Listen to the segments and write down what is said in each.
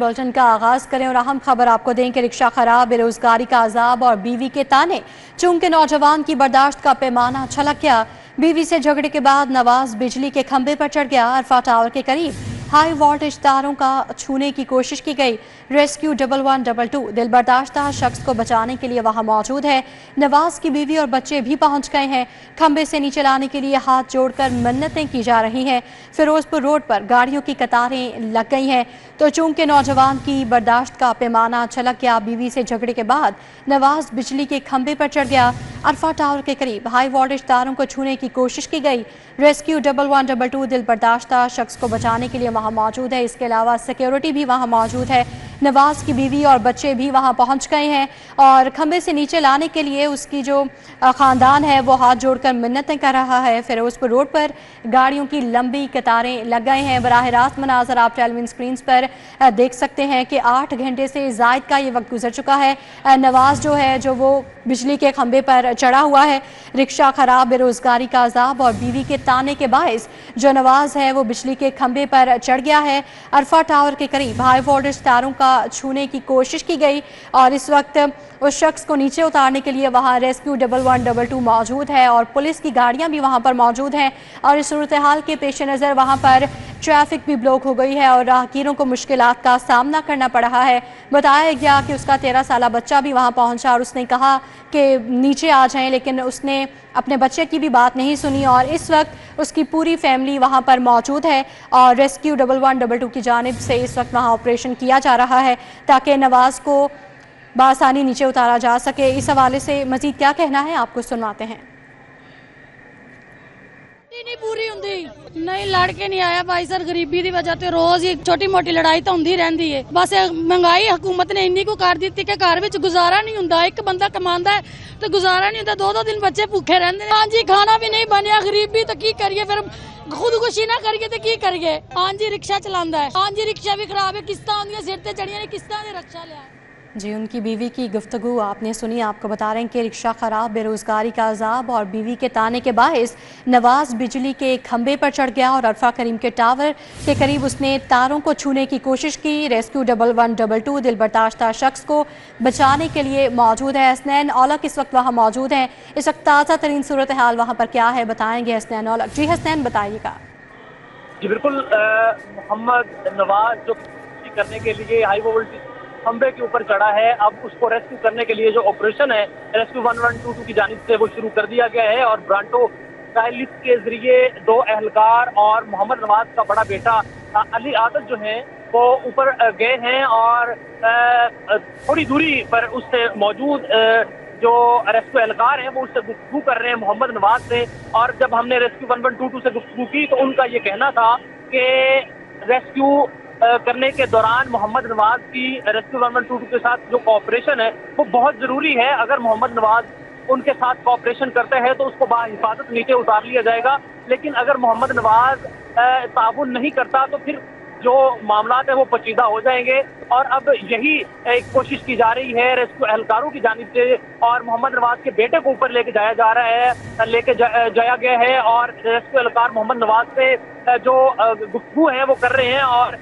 Bulletin का आगाज करें और अहम खबर आपको दें कि रिक्शा खराब, बेरोजगारी का अजाब और बीवी के ताने। चूंकि नौजवान की बर्दाश्त का पैमाना छलक गया। बीवी से झगड़े के बाद नवाज बिजली के खंभे पर चढ़ गया। अरफा टावर के करीब हाई वोल्टेज तारों का छूने की कोशिश की गई। रेस्क्यू 1122 दिल बर्दाश्ता शख्स को बचाने के लिए वहां मौजूद है। नवाज की बीवी और बच्चे भी पहुंच गए हैं। खंभे से नीचे लाने के लिए हाथ जोड़कर मन्नतें की जा रही हैं। फिरोजपुर रोड पर गाड़ियों की कतारें लग गई हैं। तो चूंकि नौजवान की बर्दाश्त का पैमाना छलक गया, बीवी से झगड़े के बाद नवाज बिजली के खंभे पर चढ़ गया। अरफा टावर के करीब हाई वोल्टेज तारों को छूने की कोशिश की गई। रेस्क्यू 1122 दिल बर्दाश्ता शख्स को बचाने के लिए वहां मौजूद है। इसके अलावा सिक्योरिटी भी वहां मौजूद है। नवाज की बीवी और बच्चे भी वहां पहुंच गए हैं और खंभे से नीचे लाने के लिए उसकी जो खानदान है वो हाथ जोड़कर मिन्नतें कर रहा है। फिरोजपुर रोड पर गाड़ियों की लंबी कतारें लग गए हैं। बराह रास्त मनाजर आप टेलीविजन स्क्रीन पर देख सकते हैं कि 8 घंटे से जायद का ये वक्त गुजर चुका है। नवाज जो है जो वो बिजली के खंभे पर चढ़ा हुआ है। रिक्शा खराब, बेरोजगारी का अजाब और बीवी के ताने के बायस जो नवाज है वो बिजली के खंभे पर चढ़ गया है। अरफा टावर के करीब हाई वोल्टेज तारों का छूने की कोशिश की गई और इस वक्त उस शख्स को नीचे उतारने के लिए वहां रेस्क्यू 1122 मौजूद है और पुलिस की गाड़ियां भी वहां पर मौजूद हैं। और इस सूरत हाल के पेश नज़र वहां पर ट्रैफिक भी ब्लॉक हो गई है और राहगीरों को मुश्किलात का सामना करना पड़ रहा है। बताया गया कि उसका 13 साला बच्चा भी वहां पहुंचा और उसने कहा कि नीचे आ जाएं, लेकिन उसने अपने बच्चे की भी बात नहीं सुनी और इस वक्त उसकी पूरी फैमिली वहां पर मौजूद है और रेस्क्यू 1122 की जानिब से इस वक्त वहां ऑपरेशन किया जा रहा है ताकि नवाज को बासानी नीचे उतारा जा सके। इस हवाले से मजीद क्या कहना है आपको सुनवाते हैं। नहीं पूरी होंगी नहीं, लड़के नहीं आया भाई सर, गरीबी की वजह से रोज ही छोटी मोटी लड़ाई तो होंगी रहती है। बस महंगाई हुकूमत ने इन्नी को कर दी कि घर में गुजारा नहीं होंगे। एक बंदा कमांदा है तो गुजारा नहीं होता, 2-2 दिन बच्चे भूखे रहते हैं। हाँ जी, खाना भी नहीं बनया, गरीबी तो की करिए, फिर खुदकुशी ना करिए तो की करिए। हाँ जी, रिक्शा चलांदा है। हाँ जी, रिक्शा भी खराब है, किस्तां आंदियां सिर ते चढ़ियां ने, किस्तां दे रिक्शा लिया। जी, उनकी बीवी की गुफ्तगू आपने सुनी। आपको बता रहे हैं कि रिक्शा खराब, बेरोजगारी का अजाब और बीवी के ताने के बायस नवाज बिजली के खंभे पर चढ़ गया और अरफा करीम के टावर के करीब उसने तारों को छूने की कोशिश की। रेस्क्यू 1122 दिल बर्दाश्ता शख्स को बचाने के लिए मौजूद है। हसनैन औलख इस वक्त वहाँ मौजूद हैं। इस वक्त ताज़ा तरीन सूरत हाल वहाँ पर क्या है बताएंगे हसनैन औलख। जी हसनैन, बताइएगा। जी बिल्कुल, मोहम्मद नवाज जो करने के लिए हाई वोल्टेज खंबे के ऊपर चढ़ा है, अब उसको रेस्क्यू करने के लिए जो ऑपरेशन है रेस्क्यू 1122 की जानिब से वो शुरू कर दिया गया है और ब्रांटो स्काईलिफ्ट के जरिए 2 एहलकार और मोहम्मद नवाज का बड़ा बेटा अली आदत जो है वो ऊपर गए हैं और थोड़ी दूरी पर उससे मौजूद जो रेस्क्यू एहलकार हैं वो उससे गुफ्तगू कर रहे हैं मोहम्मद नवाज से। और जब हमने रेस्क्यू 1122 से गुफ्तगू की तो उनका ये कहना था कि रेस्क्यू करने के दौरान मोहम्मद नवाज की रेस्क्यू 1122 के साथ जो कोऑपरेशन है वो बहुत जरूरी है। अगर मोहम्मद नवाज उनके साथ कोऑपरेशन करते हैं तो उसको बाहिफाजत नीचे उतार लिया जाएगा, लेकिन अगर मोहम्मद नवाज ताउन नहीं करता तो फिर जो मामलात है वो पेचीदा हो जाएंगे। और अब यही एक कोशिश की जा रही है रेस्क्यू एहलकारों की जानिब से और मोहम्मद नवाज के बेटे को ऊपर लेके जाया जा रहा है, लेके जाया गया है और रेस्क्यू एहलकार मोहम्मद नवाज से जो गुफ्तगू है वो कर रहे हैं और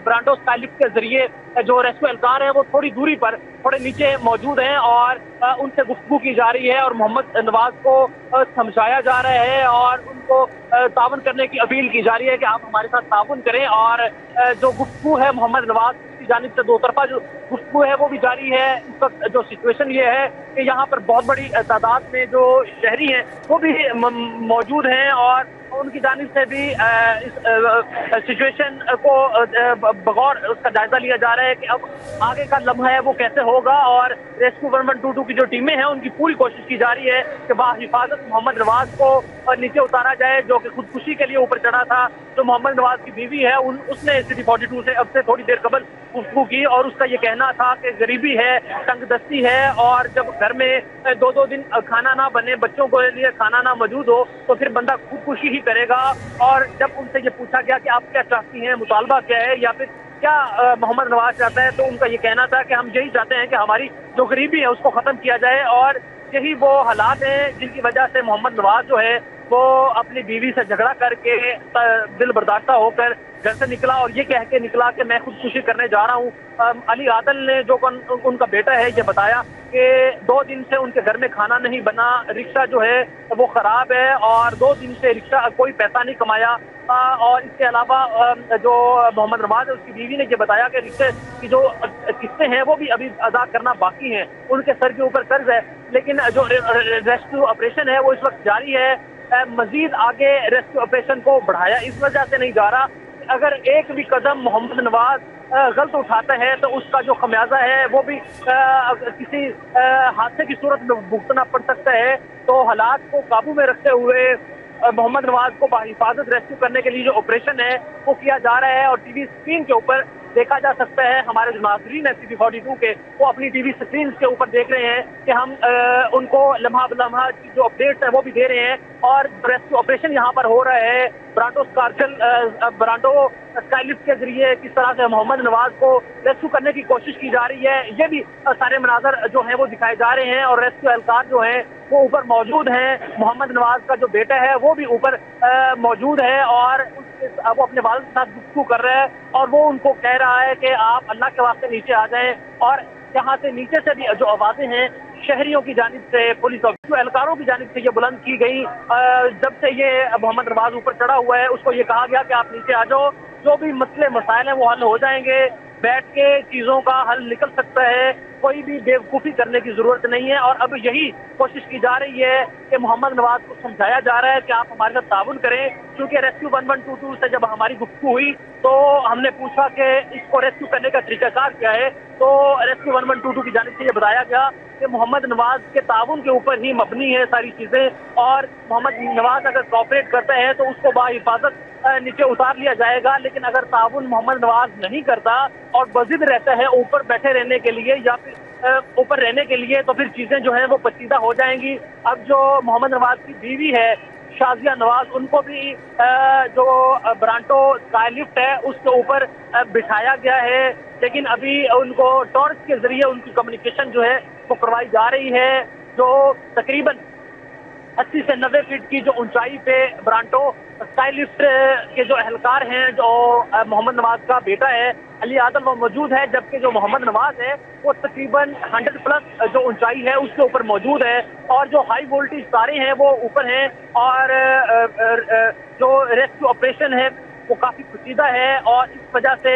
ब्रांटो स्काईलिफ्ट के जरिए जो रेस्क्यू एहलकार है वो थोड़ी दूरी पर थोड़े नीचे मौजूद हैं और उनसे गुफ्तगू की जा रही है और मोहम्मद नवाज को समझाया जा रहा है और उनको ताउन करने की अपील की जा रही है कि आप हमारे साथ ताउन करें। और जो गुफ्तगू है मोहम्मद नवाज की जानिब से 2 तरफा जो गुफ्तगू है वो भी जारी है। इस वक्त जो सिचुएशन ये है कि यहाँ पर बहुत बड़ी तादाद में जो शहरी हैं वो भी मौजूद हैं और उनकी जानिब से भी इस सिचुएशन को बगौर उसका जायजा लिया जा रहा है कि अब आगे का लम्हा है वो कैसे होगा। और रेस्क्यू 1122 की जो टीमें हैं उनकी पूरी कोशिश की जा रही है कि बाहिफाजत मोहम्मद नवाज को नीचे उतारा जाए, जो कि खुदकुशी के लिए ऊपर चढ़ा था। जो मोहम्मद नवाज की बीवी है उसने सिटी 42 से अब से थोड़ी देर कबल गुफ्तगू की और उसका ये कहना था कि गरीबी है, तंगदस्ती है और जब घर में 2-2 दिन खाना ना बने, बच्चों के लिए खाना ना मौजूद हो तो फिर बंदा खुदकुशी ही करेगा। और जब उनसे ये पूछा गया कि आप क्या चाहती हैं, मुतालबा क्या है या फिर क्या मोहम्मद नवाज चाहता है, तो उनका ये कहना था कि हम यही चाहते हैं कि हमारी जो गरीबी है उसको खत्म किया जाए और यही वो हालात हैं जिनकी वजह से मोहम्मद नवाज जो है वो अपनी बीवी से झगड़ा करके दिल बर्दाश्ता होकर घर से निकला और ये कह के निकला कि मैं खुदकुशी करने जा रहा हूँ। अली आदल ने, जो उनका बेटा है, ये बताया कि 2 दिन से उनके घर में खाना नहीं बना, रिक्शा जो है वो खराब है और 2 दिन से रिक्शा कोई पैसा नहीं कमाया। और इसके अलावा जो मोहम्मद नवाज है, उसकी बीवी ने ये बताया कि रिक्शे की जो किस्तें हैं वो भी अभी अदा करना बाकी हैं, उनके सर के ऊपर कर्ज है। लेकिन जो रेस्क्यू ऑपरेशन है वो इस वक्त जारी है। मजीद आगे रेस्क्यू ऑपरेशन को बढ़ाया इस वजह से नहीं जा रहा, अगर एक भी कदम मोहम्मद नवाज गलत उठाता है तो उसका जो खमियाजा है वो भी किसी हादसे की सूरत में भुगतना पड़ सकता है। तो हालात को काबू में रखते हुए मोहम्मद नवाज को बाहिफाजत रेस्क्यू करने के लिए जो ऑपरेशन है वो किया जा रहा है। और टीवी स्क्रीन के ऊपर देखा जा सकता है, हमारे जो नाज़रीन है CP 42 के, वो अपनी टीवी स्क्रीन के ऊपर देख रहे हैं कि हम उनको लम्हा बलम्हा जो अपडेट्स है वो भी दे रहे हैं। और रेस्क्यू ऑपरेशन यहाँ पर हो रहा है ब्रांडो स्काईलिफ्ट के जरिए किस तरह से मोहम्मद नवाज को रेस्क्यू करने की कोशिश की जा रही है, ये भी सारे मनाजर जो हैं वो दिखाए जा रहे हैं। और रेस्क्यू एहलकार जो हैं वो ऊपर मौजूद हैं। मोहम्मद नवाज का जो बेटा है वो भी ऊपर मौजूद है और वो अपने वालिद के साथ गुफ्तगू कर रहा है और वो उनको कह रहा है कि आप अल्लाह के वास्ते नीचे आ जाएं। और यहाँ से नीचे से भी जो आवाज़ें हैं शहरियों की जानिब से, पुलिस एहलकारों की जानिब से ये बुलंद की गई। जब से ये मोहम्मद नवाज ऊपर चढ़ा हुआ है उसको ये कहा गया कि आप नीचे आ जाओ, जो भी मसले मसाइल हैं वो हल हो जाएंगे, बैठ के चीज़ों का हल निकल सकता है, कोई भी बेवकूफ़ी करने की ज़रूरत नहीं है। और अब यही कोशिश की जा रही है कि मोहम्मद नवाज को समझाया जा रहा है कि आप हमारे साथ ताउन करें। क्योंकि रेस्क्यू 1122 से जब हमारी गुफ्तगू हुई तो हमने पूछा कि इसको रेस्क्यू करने का तरीकाकार क्या है, तो रेस्क्यू 1122 की जानिब से ये बताया गया कि मोहम्मद नवाज के ताउन के ऊपर ही मबनी है सारी चीज़ें और मोहम्मद नवाज अगर कोऑपरेट करता है तो उसको बाहिफाजत नीचे उतार लिया जाएगा। लेकिन अगर ताउन मोहम्मद नवाज नहीं करता और बज़िद रहता है ऊपर बैठे रहने के लिए या फिर ऊपर रहने के लिए, तो फिर चीज़ें जो हैं वो पचीदा हो जाएंगी। अब जो मोहम्मद नवाज की बीवी है शाजिया नवाज, उनको भी जो ब्रांटो स्काईलिफ्ट है उसके ऊपर बिठाया गया है, लेकिन अभी उनको टॉर्च के जरिए उनकी कम्युनिकेशन जो है वो करवाई जा रही है। जो तकरीबन 80 से 90 फीट की जो ऊंचाई पे ब्रांटो स्काईलिफ्ट के जो एहलकार हैं, जो मोहम्मद नवाज का बेटा है अली आदल, वो मौजूद है, जबकि जो मोहम्मद नवाज है वो तकरीबन 100+ जो ऊंचाई है उसके ऊपर मौजूद है। और जो हाई वोल्टेज तारे हैं वो ऊपर हैं और जो रेस्क्यू ऑपरेशन है वो काफ़ी पेचीदा है और इस वजह से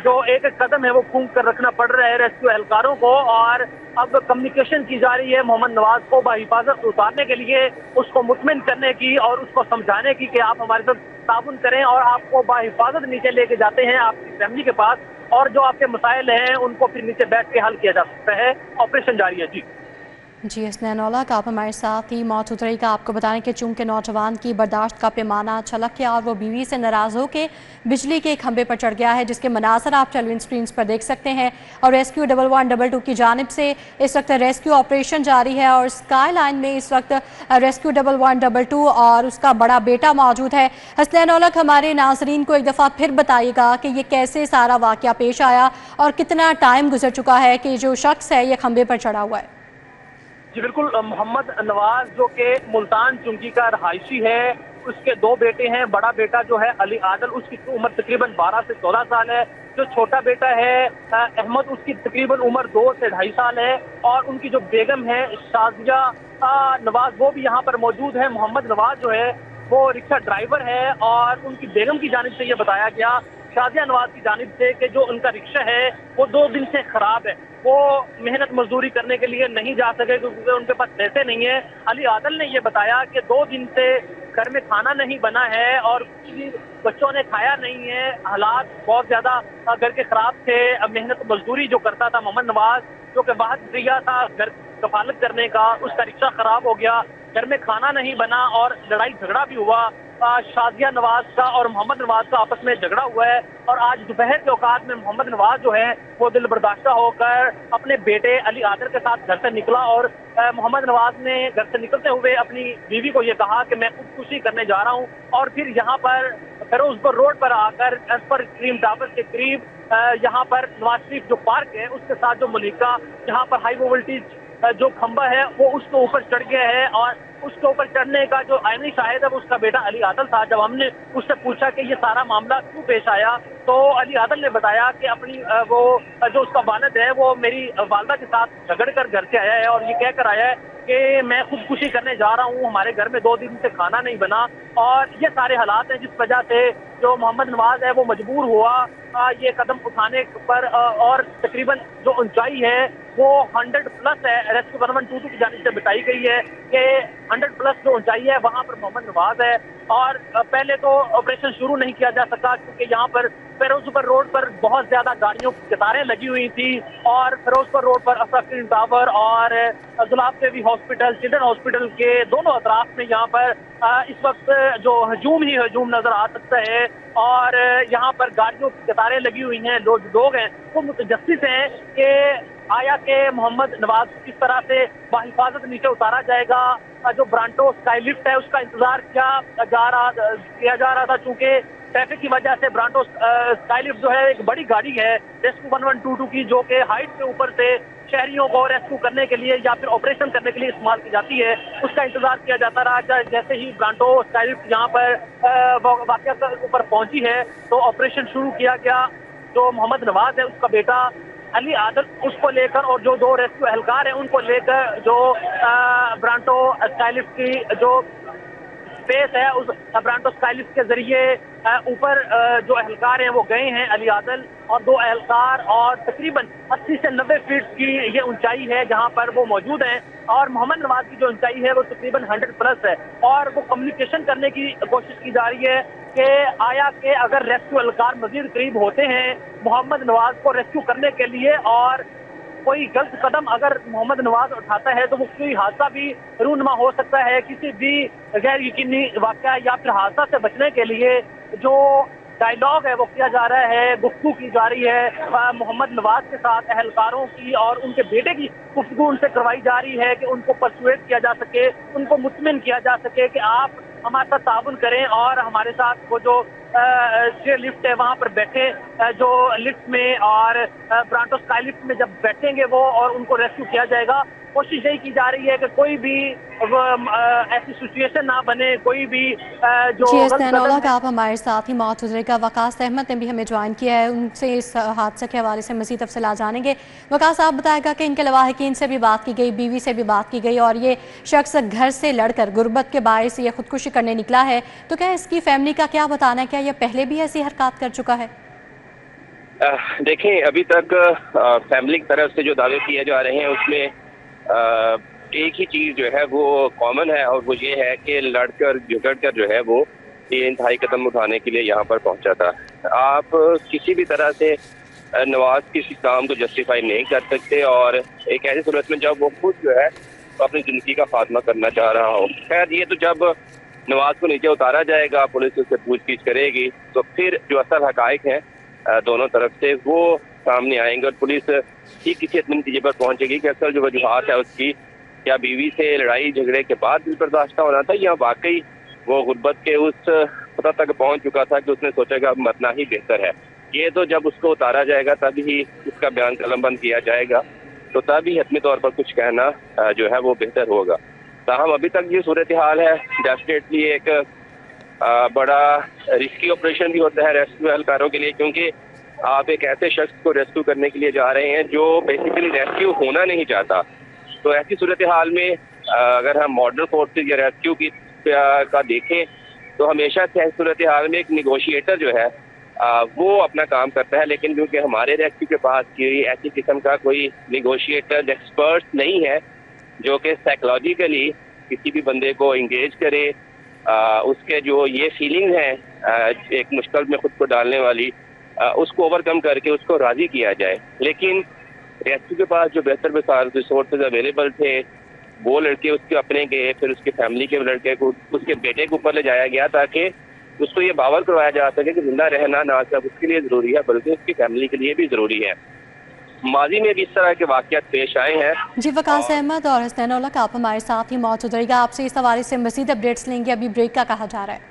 जो एक कदम है वो फूंक कर रखना पड़ रहा है रेस्क्यू एहलकारों को। और अब कम्युनिकेशन की जा रही है मोहम्मद नवाज को बाहिफाजत उतारने के लिए, उसको मुतमिन करने की और उसको समझाने की कि आप हमारे साथ ताउन करें और आपको बाहिफाजत नीचे लेके जाते हैं आपकी फैमिली के पास, और जो आपके मसाइल हैं उनको फिर नीचे बैठ के हल किया जा सकता है। ऑपरेशन जारी है। जी हसनैन औला का आप हमारे साथ ही मौजूद रहेगा। आपको बताएं कि चूंकि नौजवान की बर्दाश्त का पैमाना छलक गया और वो बीवी से नाराज़ होकर बिजली के खंभे पर चढ़ गया है, जिसके मनासर आप टेलीविजन स्क्रीन पर देख सकते हैं। और रेस्क्यू 1122 की जानिब से इस वक्त रेस्क्यू ऑपरेशन जारी है और स्काई लाइन में इस वक्त रेस्क्यू 1122 और उसका बड़ा बेटा मौजूद है। हसनैन औला, हमारे नाजरीन को एक दफ़ा फिर बताइएगा कि ये कैसे सारा वाक़या पेश आया और कितना टाइम गुजर चुका है कि जो शख्स है ये खंभे पर चढ़ा हुआ है। जी बिल्कुल, मोहम्मद नवाज जो कि मुल्तान चुंगी का रहायशी है, उसके 2 बेटे हैं। बड़ा बेटा जो है अली आदल, उसकी उम्र तकरीबन 12 से 14 साल है। जो छोटा बेटा है अहमद, उसकी तकरीबन उम्र 2 से 2.5 साल है। और उनकी जो बेगम है शाजिया नवाज, वो भी यहाँ पर मौजूद है। मोहम्मद नवाज जो है वो रिक्शा ड्राइवर है और उनकी बेगम की जानिब से ये बताया गया शाजिया नवाज की जानिब से कि जो उनका रिक्शा है वो 2 दिन से खराब है, वो मेहनत मजदूरी करने के लिए नहीं जा सके क्योंकि उनके पास पैसे नहीं है। अली आदल ने ये बताया कि 2 दिन से घर में खाना नहीं बना है और कुछ भी बच्चों ने खाया नहीं है, हालात बहुत ज़्यादा घर के ख़राब थे। मेहनत मजदूरी जो करता था मोहम्मद नवाज, जो कि वाहिद जरिया था घर कफालत करने का, उसका रिक्शा ख़राब हो गया, घर में खाना नहीं बना और लड़ाई झगड़ा भी हुआ। शाजिया नवाज का और मोहम्मद नवाज का आपस में झगड़ा हुआ है और आज दोपहर के औकात में मोहम्मद नवाज जो है वो दिल बर्दाश्ता होकर अपने बेटे अली आदल के साथ घर से निकला। और मोहम्मद नवाज ने घर से निकलते हुए अपनी बीवी को ये कहा कि मैं खुदकुशी करने जा रहा हूँ। और फिर यहाँ पर फिरोजपुर रोड पर आकर एस्पर ड्रीम टावर के करीब यहाँ पर नवाज शरीफ जो पार्क है उसके साथ जो मुलिका, जहाँ पर हाई वोल्टेज जो खंबा है वो उसके ऊपर चढ़ गया है और उसके ऊपर चढ़ने का जो आईनी शाहिद है वो उसका बेटा अली आदल था। जब हमने उससे पूछा कि ये सारा मामला क्यों पेश आया तो अली आदल ने बताया कि अपनी वो जो उसका वालिद है वो मेरी वालदा के साथ झगड़ कर घर से आया है और ये कहकर आया है कि मैं खुदकुशी करने जा रहा हूँ, हमारे घर में 2 दिन से खाना नहीं बना। और ये सारे हालात हैं जिस वजह से जो मोहम्मद नवाज है वो मजबूर हुआ ये कदम उठाने पर और तकरीबन जो ऊंचाई है वो 100+ है। रेस्क्यू 1122 की जानिब से बताई गई है कि 100+ जो ऊंचाई है वहाँ पर मोहम्मद नवाज है। और पहले तो ऑपरेशन शुरू नहीं किया जा सका क्योंकि यहाँ पर फिरोजपुर रोड पर बहुत ज्यादा गाड़ियों की कतारें लगी हुई थी और फिरोजपुर रोड पर अफराक्सिन टावर और गुलाब देवी हॉस्पिटल, चिल्ड्रन हॉस्पिटल के दोनों अतराफ में यहाँ पर इस वक्त जो हजूम ही हजूम नजर आ सकता है। और यहाँ पर गाड़ियों की कतारें लगी हुई हैं। लोग हैं वो मुतजस्सिस हैं कि आया कि मोहम्मद नवाज किस तरह से बाहिफाजत नीचे उतारा जाएगा। जो ब्रांटो स्काई लिफ्ट है उसका इंतजार किया जा रहा था चूंकि ट्रैफिक की वजह से ब्रांटो स्काई लिफ्ट जो है एक बड़ी गाड़ी है रेस्क्यू 1122 की जो कि हाइट के ऊपर से शहरियों को रेस्क्यू करने के लिए या फिर ऑपरेशन करने के लिए इस्तेमाल की जाती है, उसका इंतजार किया जाता रहा। जैसे ही ब्रांटो स्काई लिफ्ट यहाँ पर वाक़या के ऊपर पहुंची है तो ऑपरेशन शुरू किया गया। जो मोहम्मद नवाज है उसका बेटा अली आदल उसको लेकर और जो 2 रेस्क्यू एहलकार हैं उनको लेकर जो ब्रांटो स्काई लिफ्ट की जो स्पेस है उस ब्रांटो स्काई लिफ्ट के जरिए ऊपर जो एहलकार हैं वो गए हैं। अली आदल और 2 एहलकार और तकरीबन 80 से 90 फीट की ये ऊंचाई है जहां पर वो मौजूद हैं। और मोहम्मद नवाज की जो ऊंचाई है वो तकरीबन 100+ है और वो कम्युनिकेशन करने की कोशिश की जा रही है कि आया कि अगर रेस्क्यू एहलकार मजीद करीब होते हैं मोहम्मद नवाज को रेस्क्यू करने के लिए और कोई गलत कदम अगर मोहम्मद नवाज उठाता है तो वो कोई हादसा भी रूनमा हो सकता है। किसी भी गैर यकीनी वाक़या या फिर हादसा से बचने के लिए जो डायलॉग है वो किया जा रहा है, गुफ्तगू की जा रही है मोहम्मद नवाज के साथ एहलकारों की और उनके बेटे की गुफ्तगू उनसे करवाई जा रही है कि उनको परसुएट किया जा सके, उनको मुतमिन किया जा सके कि आप हमारे साथ ताउन करें और हमारे साथ वो जो चेयर लिफ्ट है वहाँ पर बैठे जो लिफ्ट में और ब्रांटो स्काई लिफ्ट में जब बैठेंगे वो और उनको रेस्क्यू किया जाएगा। कोशिश यही की जा रही है कि कोई भी ऐसी सिचुएशन ना बने, कोई भी जो का आप हमारे साथ ही मौजूद रहेगा। वकास अहमद ने भी हमें ज्वाइन किया है, उनसे इस हादसे के हवाले से मज़ीद तफसीलात जानेंगे। वकास आप बताएगा कि इनके लवाहिकीन से भी बात की गई, बीवी से भी बात की गई और ये शख्स घर से लड़कर गुर्बत के बायस ये खुदकुशी करने निकला है, तो क्या इसकी फैमिली का क्या बताना है? क्या ये पहले भी ऐसी हरकत कर चुका है? देखें, अभी तक फैमिली की तरफ से जो दावे किए जा रहे हैं उसमें एक ही चीज़ जो है वो कॉमन है और वो ये है कि लड़कर झगड़ कर जो है वो ये इंतहाई कदम उठाने के लिए यहाँ पर पहुँचा था। आप किसी भी तरह से नवाज की इस काम को जस्टिफाई नहीं कर सकते और एक ऐसी सूरत में जब वो खुद जो है तो अपनी ज़िंदगी का खात्मा करना चाह रहा हो। खैर ये तो जब नवाज को नीचे उतारा जाएगा, पुलिस उससे पूछताछ करेगी तो फिर जो असल हकाइक हैं दोनों तरफ से वो सामने आएंगे और पुलिस ही किसी नतीजे पर पहुंचेगी कि असल जो वजूहात है उसकी क्या बीवी से लड़ाई झगड़े के बाद दिल बर्दाश्त होना था या वाकई वो गुर्बत के उस पता तक पहुंच चुका था कि उसने सोचा कि अब मरना ही बेहतर है। ये तो जब उसको उतारा जाएगा तब ही उसका बयान कलमबंद किया जाएगा, तो तब ही हतमी तौर पर कुछ कहना जो है वो बेहतर होगा। ताहम अभी तक ये सूरत हाल है। डेफिनेटली एक बड़ा रिस्की ऑपरेशन भी होता है रेस्क्यू एहलकारों के लिए, क्योंकि आप एक ऐसे शख्स को रेस्क्यू करने के लिए जा रहे हैं जो बेसिकली रेस्क्यू होना नहीं चाहता। तो ऐसी सूरत हाल में अगर हम मॉडर्न फोर्सेज या रेस्क्यू की का देखें तो हमेशा से ऐसी सूरत हाल में एक निगोशिएटर जो है वो अपना काम करता है, लेकिन क्योंकि हमारे रेस्क्यू के पास कोई ऐसी किस्म का कोई निगोशिएटर एक्सपर्ट नहीं है जो कि साइकोलॉजिकली किसी भी बंदे को इंगेज करे, उसके जो ये फीलिंग है एक मुश्किल में खुद को डालने वाली उसको ओवरकम करके उसको राजी किया जाए। लेकिन रेस्क्यू के पास जो बेहतर रिसोर्सेज अवेलेबल थे वो लड़के उसके अपने गए, फिर उसके फैमिली के लड़के को उसके बेटे के ऊपर ले जाया गया ताकि उसको ये बावर करवाया जा सके कि जिंदा रहना ना सिर्फ उसके लिए ज़रूरी है बल्कि उसकी फैमिली के लिए भी ज़रूरी है। माजी में भी इस तरह के वाक़यात पेश आए हैं। जी, वकास अहमद और हसनैन का आप हमारे साथ ही मौजूद रहेगा। आपसे इस हवाले से मज़ीद अपडेट्स लेंगे। अभी ब्रेक का कहा जा रहा है।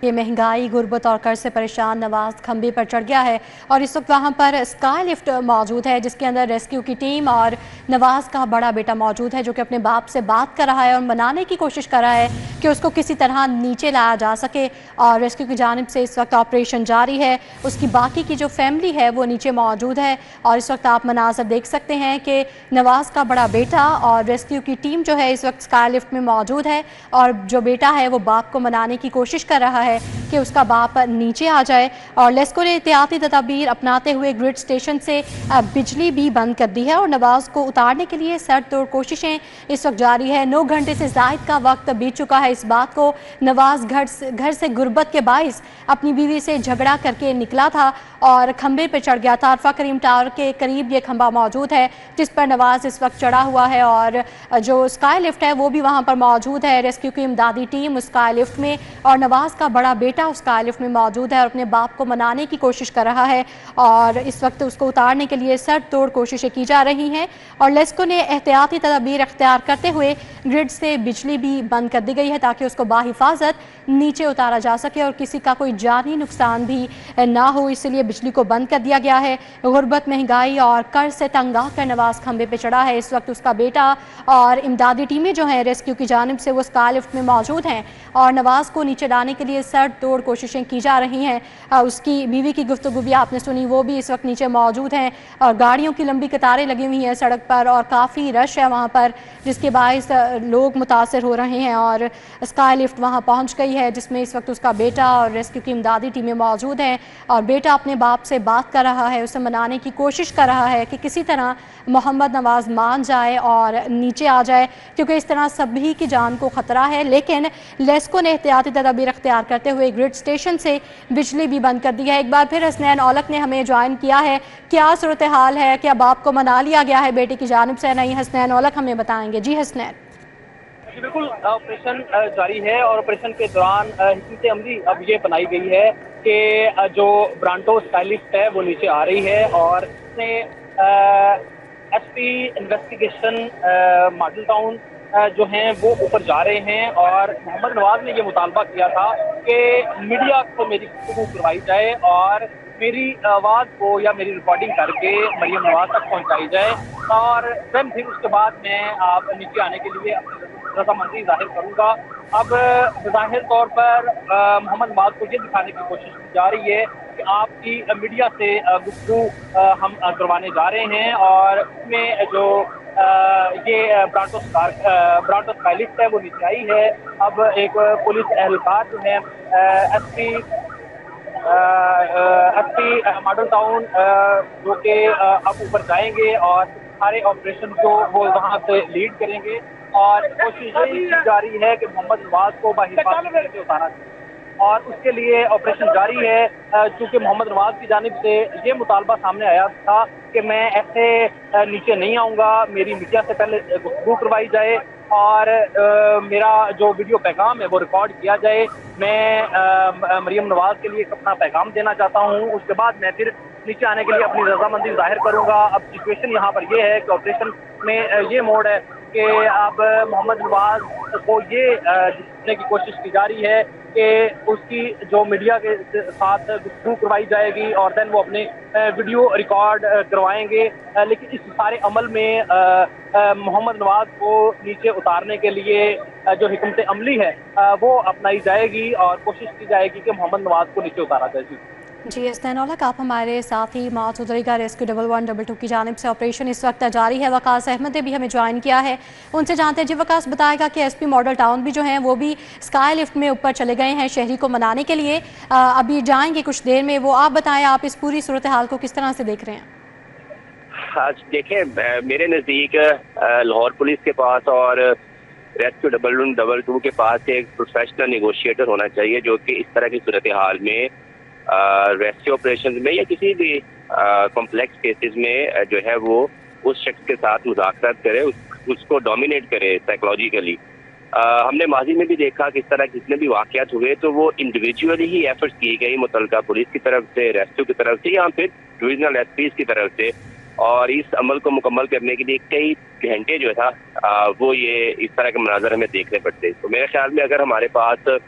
ये महंगाई, गुर्बत और कर्ज से परेशान नवाज खंबे पर चढ़ गया है और इस वक्त वहां पर स्काई लिफ्ट मौजूद है जिसके अंदर रेस्क्यू की टीम और नवाज का बड़ा बेटा मौजूद है जो कि अपने बाप से बात कर रहा है और मनाने की कोशिश कर रहा है कि उसको किसी तरह नीचे लाया जा सके। और रेस्क्यू की जानिब से इस वक्त ऑपरेशन जारी है। उसकी बाकी की जो फैमिली है वो नीचे मौजूद है और इस वक्त आप मनाजर देख सकते हैं कि नवाज का बड़ा बेटा और रेस्क्यू की टीम जो है इस वक्त स्काई लिफ्ट में मौजूद है और जो बेटा है वो बाप को मनाने की कोशिश कर रहा है कि उसका बाप नीचे आ जाए। और लेस्को ने एहतियाती तदाबीर अपनाते हुए ग्रिड स्टेशन से बिजली भी बंद कर दी है और नवाज को उतारने के लिए सर तोड़ कोशिशें इस वक्त जारी है। 9 घंटे से ज़ायद का वक्त बीत चुका है। इस बात को नवाज घर से गुर्बत के बाइस अपनी बीवी से झगड़ा करके निकला था और खंबे पर चढ़ गया था। अरफा करीम टावर के करीब ये खंबा मौजूद है जिस पर नवाज इस वक्त चढ़ा हुआ है और जो स्काई लिफ्ट है वो भी वहाँ पर मौजूद है। रेस्क्यू की इमदादी टीम स्काई लिफ्ट में और नवाज का बड़ा बेटा उस स्काई लिफ्ट में मौजूद है और अपने बाप को मनाने की कोशिश कर रहा है और इस वक्त उसको उतारने के लिए सर तोड़ कोशिशें की जा रही हैं। और लेस्को ने एहतियाती तदबीर अख्तियार करते हुए ग्रिड से बिजली भी बंद कर दी गई है ताकि उसको बाहिफाजत नीचे उतारा जा सके और किसी का कोई जानी नुकसान भी ना हो, इसलिए बिजली को बंद कर दिया गया है। गुर्बत, महंगाई और कर्ज से तंग आकर नवाज खंबे पे चढ़ा है। इस वक्त उसका बेटा और इमदादी टीमें जो हैं रेस्क्यू की जानिब से वो स्काई लिफ्ट में मौजूद हैं और नवाज को नीचे लाने के लिए सर तोड़ कोशिशें की जा रही हैं। उसकी बीवी की गुफ्तगू भी आपने सुनी, वो भी इस वक्त नीचे मौजूद हैं और गाड़ियों की लंबी कतारें लगी हुई हैं सड़क पर और काफ़ी रश है वहाँ पर जिसके बायस लोग मुतासर हो रहे हैं। और स्काई लिफ्ट वहाँ पहुँच गई है जिसमें इस वक्त उसका बेटा और रेस्क्यू की इमदादी टीमें मौजूद हैं और बेटा अपने बाप से बात कर रहा है, उसे मनाने की कोशिश कर रहा है कि किसी तरह मोहम्मद नवाज मान जाए और नीचे आ जाए क्योंकि इस तरह सभी की जान को ख़तरा है। लेकिन लेस्को ने एहतियाती तदाबीर अख्तियार करते हुए ग्रिड स्टेशन से बिजली भी बंद कर दी है। एक बार फिर हसनैन औलख ने हमें ज्वाइन किया है। क्या सूरत हाल है, क्या बाप को मना लिया गया है बेटे की जानिब से? नहीं, हसनैन औलख हमें बताएंगे। जी हसनैन। बिल्कुल, ऑपरेशन जारी है और ऑपरेशन के दौरान हिकमत अमली अब ये बनाई गई है कि जो ब्रांटो स्काई लिफ्ट है वो नीचे आ रही है और इसमें एसपी इन्वेस्टिगेशन मॉडल टाउन जो हैं वो ऊपर जा रहे हैं। और मोहम्मद नवाज ने ये मुतालबा किया था कि मीडिया को मेरी गुफ्तगू करवाई जाए और मेरी आवाज़ को या मेरी रिकॉर्डिंग करके मरियम नवाज तक पहुंचाई जाए और फिर उसके बाद मैं आप नीचे आने के लिए रजामंदी जाहिर करूंगा। अब ज़ाहिर तौर पर मोहम्मद नवाज को ये दिखाने की कोशिश की जा रही है कि आपकी मीडिया से गुफ्तगू हम करवाने जा रहे हैं और इसमें जो ये ब्रांटो स्काई लिफ्ट है वो नीचे आई है। अब एक पुलिस एहलकार जो है एसपी मॉडल टाउन जो कि अब ऊपर जाएंगे और सारे ऑपरेशन को वो वहाँ से लीड करेंगे और कोशिश यही की जा रही है कि मोहम्मद नवाज को बाहिफाजत उतारा जाए और उसके लिए ऑपरेशन जारी है। चूँकि मोहम्मद नवाज की जानिब से ये मुतालबा सामने आया था कि मैं ऐसे नीचे नहीं आऊँगा, मेरी मीडिया से पहले गुफ्तगू करवाई जाए और मेरा जो वीडियो पैगाम है वो रिकॉर्ड किया जाए। मैं मरियम नवाज के लिए अपना पैगाम देना चाहता हूँ, उसके बाद मैं फिर नीचे आने के लिए अपनी रजामंदी जाहिर करूँगा। अब सिचुएशन यहाँ पर ये है कि ऑपरेशन में ये मोड है कि अब मोहम्मद नवाज को ये दिखाने की कोशिश की जा रही है कि उसकी जो मीडिया के साथ गुफ्तगू करवाई जाएगी और देन वो अपने वीडियो रिकॉर्ड करवाएंगे। लेकिन इस सारे अमल में मोहम्मद नवाज को नीचे उतारने के लिए जो हिकमत अमली है वो अपनाई जाएगी और कोशिश की जाएगी कि मोहम्मद नवाज को नीचे उतारा जाए। जी हसनैन औलख, आप हमारे साथ ही मौजूद रहिएगा। रेस्क्यू 1122 की जानिब से ऑपरेशन इस वक्त जारी है। वकास अहमद ने भी हमें ज्वाइन किया है, उनसे जानते हैं। जी वकास, बताएगा कि एसपी मॉडल टाउन भी जो हैं वो भी स्काई लिफ्ट में ऊपर चले गए हैं शहरी को मनाने के लिए, अभी जाएंगे कुछ देर में वो। आप बताएं, आप इस पूरी सूरत हाल को किस तरह से देख रहे हैं? आज देखें, मेरे नज़दीक लाहौर पुलिस के पास और रेस्क्यू 1122 के पास एक प्रोफेशनल नेगोशिएटर होना चाहिए जो कि इस तरह की सूरत हाल में रेस्क्यू ऑपरेशन में या किसी भी कॉम्प्लेक्स केसेस में जो है वो उस शख्स के साथ मुज़ाकरात करे, उसको डोमिनेट करे साइकोलॉजिकली। हमने माजी में भी देखा कि इस तरह जितने भी वाक़यात हुए तो वो इंडिविजुअली ही एफर्ट्स की गई मुतलका पुलिस की तरफ से, रेस्क्यू की तरफ से या फिर डिविजनल एसपीज की तरफ से, और इस अमल को मुकम्मल करने के लिए कई घंटे जो था वो ये इस तरह के मनाज़र हमें देखने पड़ते। तो मेरे ख्याल में अगर हमारे पास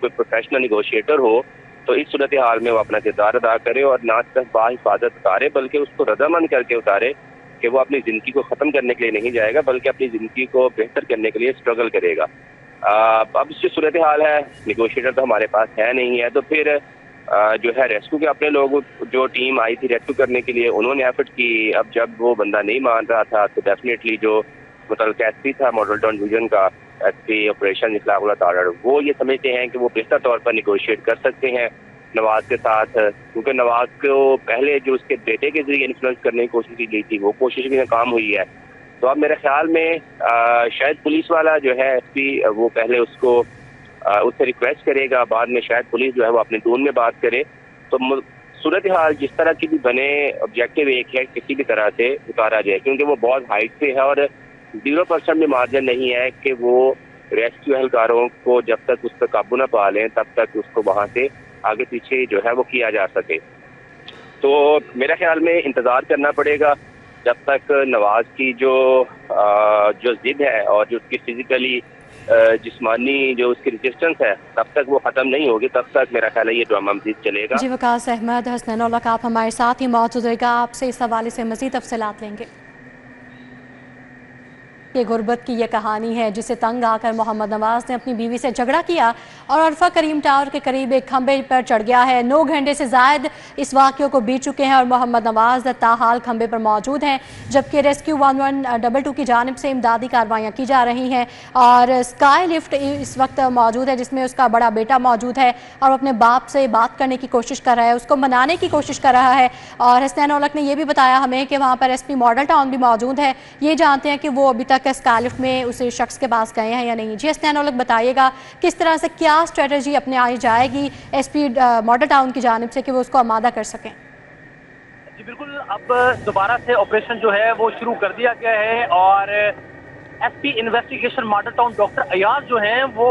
कोई प्रोफेशनल निगोशिएटर हो तो इस सूरत हाल में वो अपना किरदार अदा करे और ना सिर्फ बाहिफाजत उतारे बल्कि उसको रजामंद करके उतारे कि वो अपनी ज़िंदगी को ख़त्म करने के लिए नहीं जाएगा बल्कि अपनी ज़िंदगी को बेहतर करने के लिए स्ट्रगल करेगा। अब जो सूरत हाल है, निगोशिएटर तो हमारे पास है नहीं है, तो फिर जो है रेस्क्यू के अपने लोग, जो टीम आई थी रेस्क्यू करने के लिए, उन्होंने एफर्ट की। अब जब वो बंदा नहीं मान रहा था तो डेफिनेटली जो मुतल्लिका एसपी था मॉडल टाउन डिवीजन का, एसपी ऑपरेशन इस्लाहुल्लाह तारा, वो ये समझते हैं कि वो बेहतर तौर पर निगोशिएट कर सकते हैं नवाज के साथ, क्योंकि नवाज को पहले जो उसके बेटे के जरिए इन्फ्लुएंस करने की कोशिश की गई थी वो कोशिश भी नाकाम हुई है। तो अब मेरे ख्याल में शायद पुलिस वाला जो है एसपी वो पहले उससे रिक्वेस्ट करेगा, बाद में शायद पुलिस जो है वो अपने टून में बात करे। तो सूरत हाल जिस तरह की भी बने, ऑब्जेक्टिव एक है किसी भी तरह से उतारा जाए, क्योंकि वो बहुत हाइट पे है और 0% भी मार्जिन नहीं है कि वो रेस्क्यू एहलकारों को जब तक उस पर काबू न पा लें तब तक उसको वहाँ से आगे पीछे जो है वो किया जा सके। तो मेरे ख्याल में इंतज़ार करना पड़ेगा जब तक नवाज की जो जिद है और जो उसकी फिजिकली जिस्मानी जो उसकी रेजिस्टेंस है तब तक वो ख़त्म नहीं होगी, तब तक मेरा ख्याल है ये ड्रामा मज़ीद चलेगा। जी वकास अहमद, हसनैन आप हमारे साथ ही मौजूद रहेगा, आपसे इस हवाले से मज़ीद तफसीलात लेंगे। ये गुर्बत की ये कहानी है जिसे तंग आकर मोहम्मद नवाज ने अपनी बीवी से झगड़ा किया और अरफा करीम टावर के करीब एक खंबे पर चढ़ गया है। 9 घंटे से ज़ायद इस वाक़े को बीत चुके हैं और मोहम्मद नवाज ताहाल खंबे पर मौजूद हैं, जबकि रेस्क्यू 1122 की जानिब से इमदादी कार्रवाइयाँ की जा रही हैं। और स्काई लिफ्ट इस वक्त मौजूद है जिसमें उसका बड़ा बेटा मौजूद है और अपने बाप से बात करने की कोशिश कर रहा है, उसको मनाने की कोशिश कर रहा है। और हसनैन औलख ने यह भी बताया हमें कि वहाँ पर SP मॉडल टाउन भी मौजूद है। ये जानते हैं कि वो अभी तक स्काई लिफ्ट में उस शख्स के पास गए हैं या नहीं। जी हसनैन औलख बताइएगा किस तरह से क्या स्ट्रेटजी अपने आई जाएगी SP मॉडल टाउन की जानिब से कि वो उसको आमादा कर सकें। जी बिल्कुल, अब दोबारा से ऑपरेशन जो है वो शुरू कर दिया गया है और SP investigation model town doctor Ayaz जो हैं वो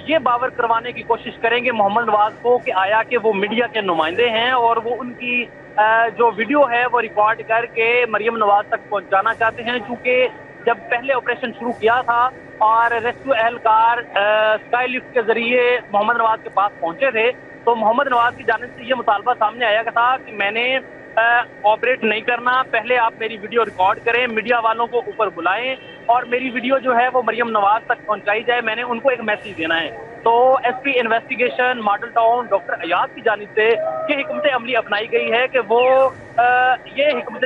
ये बावर करवाने की कोशिश करेंगे मोहम्मद नवाज को कि आया कि वो मीडिया के नुमाइंदे हैं और वो उनकी जो वीडियो है वो रिकॉर्ड करके मरियम नवाज तक पहुंचाना चाहते हैं। चूँकि जब पहले ऑपरेशन शुरू किया था और रेस्क्यू एहलकार स्काई लिफ्ट के जरिए मोहम्मद नवाज के पास पहुंचे थे तो मोहम्मद नवाज की जानिब से ये मुतालबा सामने आया था कि मैंने ऑपरेट नहीं करना, पहले आप मेरी वीडियो रिकॉर्ड करें, मीडिया वालों को ऊपर बुलाएं और मेरी वीडियो जो है वो मरियम नवाज तक पहुंचाई जाए, मैंने उनको एक मैसेज देना है। तो SP investigation model town doctor Ayaz की जानिब से ये हिकमत अमली अपनाई गई है कि वो ये हिकमत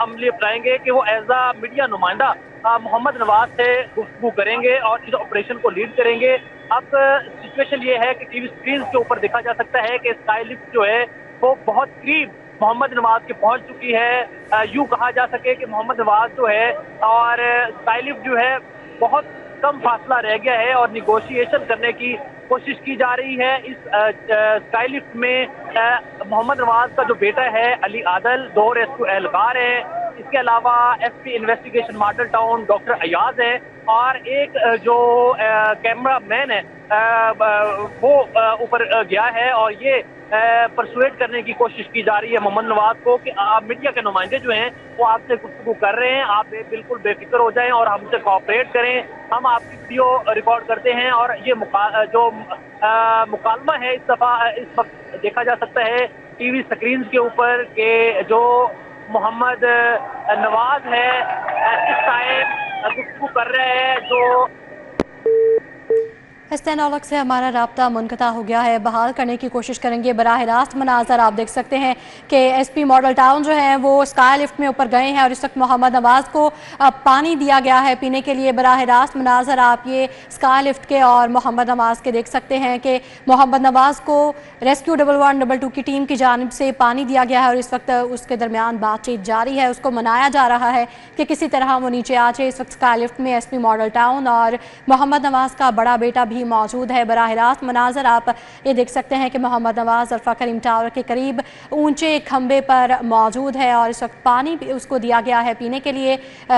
अमली अपनाएंगे कि वो एज आ मीडिया नुमाइंदा मोहम्मद नवाज से गुफ्तगू करेंगे और इस ऑपरेशन को लीड करेंगे। अब सिचुएशन ये है कि TV स्क्रीन के ऊपर देखा जा सकता है कि स्काई लिफ्ट जो है वो बहुत करीब मोहम्मद नवाज के पहुंच चुकी है। यूँ कहा जा सके कि मोहम्मद नवाज जो है और स्काई लिफ्ट जो है बहुत कम फासला रह गया है और निगोशिएशन करने की कोशिश की जा रही है। इस स्काई लिफ्ट में मोहम्मद नवाज का जो बेटा है अली आदल, 2 रेस्क्यू एहलकार हैं, इसके अलावा SP investigation model town doctor Ayaz है और एक जो कैमरा मैन है वो ऊपर गया है और ये परसुएट करने की कोशिश की जा रही है मोहम्मद नवाज को कि आप मीडिया के नुमाइंदे जो हैं वो आपसे गुफ्तगू कर रहे हैं, आप बिल्कुल बेफिक्र हो जाएं और हमसे कोऑपरेट करें, हम आपकी वीडियो रिकॉर्ड करते हैं। और ये जो मुकालमा है इस वक्त देखा जा सकता है TV स्क्रीन के ऊपर के जो मोहम्मद नवाज है इस टाइम गुफ्तगू कर रहे हैं। जो हसनैन औलख से हमारा राब्ता मुनक़ता हो गया है, बहाल करने की कोशिश करेंगे। बराह रास्त मनाज़र आप देख सकते हैं कि SP मॉडल टाउन जो है वो स्काई लिफ्ट में ऊपर गए हैं और इस वक्त मोहम्मद नवाज को पानी दिया गया है पीने के लिए। बराह रास्त मनाज़र आप ये स्काई लिफ्ट के और मोहम्मद नवाज के देख सकते हैं कि मोहम्मद नवाज को रेस्क्यू 1122 की टीम की जानिब से पानी दिया गया है और इस वक्त उसके दरमियान बातचीत जारी है, उसको मनाया जा रहा है कि किसी तरह वो नीचे आ जाए। इस वक्त स्काई लिफ्ट में SP मॉडल टाउन और मोहम्मद नवाज का बड़ा बेटा भी मौजूद है। बराह रास्त मनाजर आप ये देख सकते हैं कि मोहम्मद नवाज अरफा करीम टावर के करीब ऊंचे खंबे पर मौजूद है और इस वक्त पानी भी उसको दिया गया है पीने के लिए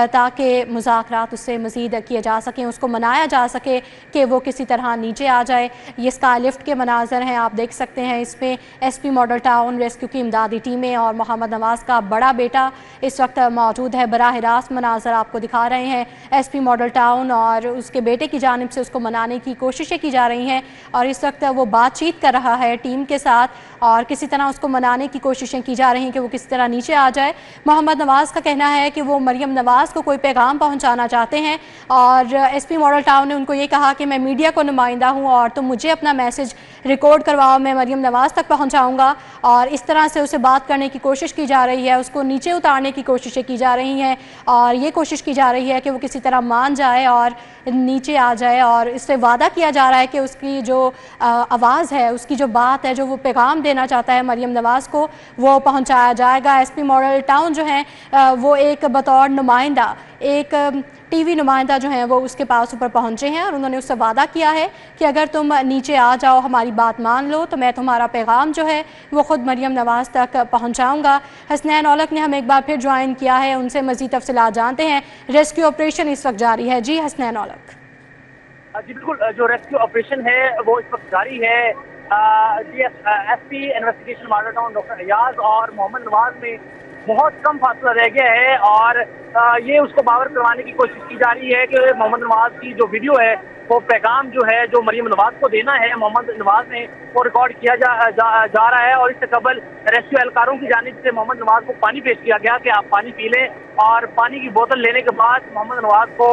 ताकि मुज़ाकरात उससे मज़ीद किए जा सकें, उसको मनाया जा सके कि वो किसी तरह नीचे आ जाए। ये स्काई लिफ्ट के मनाजर हैं, आप देख सकते हैं। इसमें SP मॉडल टाउन रेस्क्यू की इमदादी टीमें और मोहम्मद नवाज का बड़ा बेटा इस वक्त मौजूद है। बराह रास्त मनाजर आपको दिखा रहे हैं SP मॉडल टाउन और उसके बेटे की जानिब से उसको मनाने की कोशिशें की जा रही हैं और इस वक्त वो बातचीत कर रहा है टीम के साथ और किसी तरह उसको मनाने की कोशिशें की जा रही हैं कि वो किसी तरह नीचे आ जाए। मोहम्मद नवाज़ का कहना है कि वो मरियम नवाज़ को कोई पैगाम पहुंचाना चाहते हैं और एसपी मॉडल टाउन ने उनको ये कहा कि मैं मीडिया को नुमाइंदा हूं और तुम मुझे अपना मैसेज रिकॉर्ड करवाओ, मैं मरियम नवाज़ तक पहुंचाऊंगा। और इस तरह से उसे बात करने की कोशिश की जा रही है, उसको नीचे उतारने की कोशिशें की जा रही हैं और ये कोशिश की जा रही है कि वो किसी तरह मान जाए और नीचे आ जाए और इससे वादा किया जा रहा है कि उसकी जो आवाज़ है, उसकी जो बात है, जो वो पैगाम देना चाहता है मरियम नवाज़ को, वो पहुंचाया जाएगा। एसपी मॉडल टाउन जो है वो एक बतौर नुमाइंदा, एक टीवी नुमाइंदा जो है वो उसके पास ऊपर पहुंचे हैं और उन्होंने उससे वादा किया है कि अगर तुम नीचे आ जाओ, हमारी बात मान लो, तो मैं तुम्हारा पैगाम जो है वो ख़ुद मरियम नवाज़ तक पहुंचाऊंगा। हसनैन औलख ने हमें एक बार फिर ज्वाइन किया है, उनसे मज़ीद तफसीलात जानते हैं। रेस्क्यू ऑपरेशन इस वक्त जारी है। जी हसनैन औलख। जी बिल्कुल, जो रेस्क्यू ऑपरेशन है वो इस वक्त जारी है। SP investigation model town doctor Ayaz और मोहम्मद नवाज में बहुत कम फासला रह गया है और ये उसको बावर करवाने की कोशिश की जा रही है कि मोहम्मद नवाज की जो वीडियो है, वो पैगाम जो है जो मरियम नवाज को देना है मोहम्मद नवाज ने, वो रिकॉर्ड किया जा रहा है। और इससे कबल रेस्क्यू एहलकारों की जानिब से मोहम्मद नवाज को पानी पेश किया गया कि आप पानी पी लें और पानी की बोतल लेने के बाद मोहम्मद नवाज को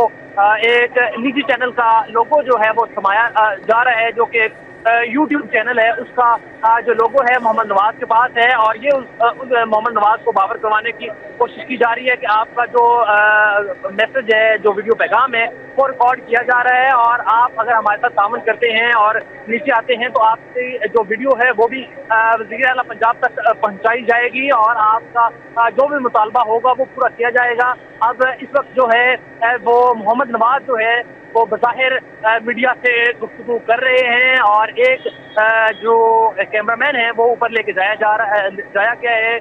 एक निजी चैनल का लोगो जो है वो थमाया जा रहा है, जो कि यूट्यूब चैनल है, उसका जो लोगो है मोहम्मद नवाज के पास है और ये उस मोहम्मद नवाज को बावर करवाने की कोशिश की जा रही है कि आपका जो मैसेज है, जो वीडियो पैगाम है, वो रिकॉर्ड किया जा रहा है और आप अगर हमारे साथ तामुन करते हैं और नीचे आते हैं तो आपकी जो वीडियो है वो भी वज़ीर आला पंजाब तक पहुंचाई जाएगी और आपका जो भी मुतालबा होगा वो पूरा किया जाएगा। अब इस वक्त जो है वो मोहम्मद नवाज जो है वो बज़ाहिर मीडिया से गुफ्तगू कर रहे हैं और एक जो कैमरामैन है वो ऊपर लेके जाया गया है,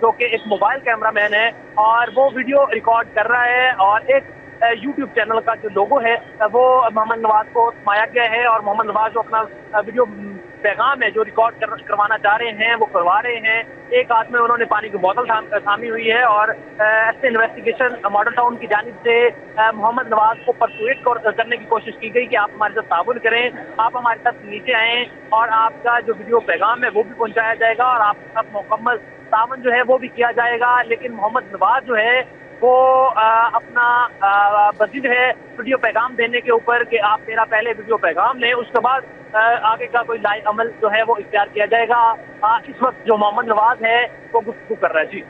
जो कि एक मोबाइल कैमरामैन है और वो वीडियो रिकॉर्ड कर रहा है और एक यूट्यूब चैनल का जो लोगो है वो मोहम्मद नवाज को थमाया गया है और मोहम्मद नवाज जो अपना वीडियो पैगाम है जो रिकॉर्ड करवाना चाह रहे हैं वो करवा रहे हैं। एक हाथ में उन्होंने पानी की बोतल थामी हुई है और ऐसे इन्वेस्टिगेशन मॉडल टाउन की जानिब से मोहम्मद नवाज को परसुएट करने की कोशिश की गई कि आप हमारे साथ ताबुन करें, आप हमारे साथ नीचे आएँ और आपका जो वीडियो पैगाम है वो भी पहुँचाया जाएगा और आपका मुकम्मल ताबुन जो है वो भी किया जाएगा। लेकिन मोहम्मद नवाज जो है वो अपना बजीद है वीडियो पैगाम देने के ऊपर कि आप मेरा पहले वीडियो पैगाम लें, उसके बाद आगे का कोई लाइव अमल जो है वो इख्तियार किया जाएगा। इस वक्त जो मोहम्मद नवाज है वो गुफ्तगू कर रहा है।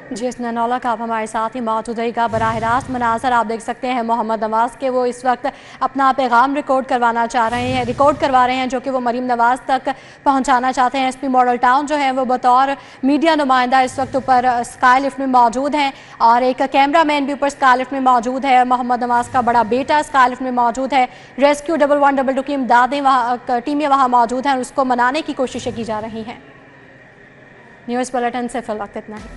जी हसनैन औलख, आप हमारे साथ ही मौजूद रहिएगा। बराह रास्त मनाज़र आप देख सकते हैं मोहम्मद नवाज़ के, वो इस वक्त अपना पैगाम रिकॉर्ड करवा रहे हैं जो कि वो मरियम नवाज़ तक पहुंचाना चाहते हैं। एसपी मॉडल टाउन जो है वो बतौर मीडिया नुमाइंदा इस वक्त ऊपर स्काई लिफ्ट में मौजूद हैं और एक कैमरा मैन भी ऊपर स्काई लिफ्ट में मौजूद है। मोहम्मद नवाज़ का बड़ा बेटा स्काई लिफ्ट में मौजूद है। रेस्क्यू 1122 की इमदादें वहाँ टीमें वहाँ मौजूद हैं और उसको मनाने की कोशिशें की जा रही हैं। न्यूज़ बुलेटिन से फिल वक्त इतना ही।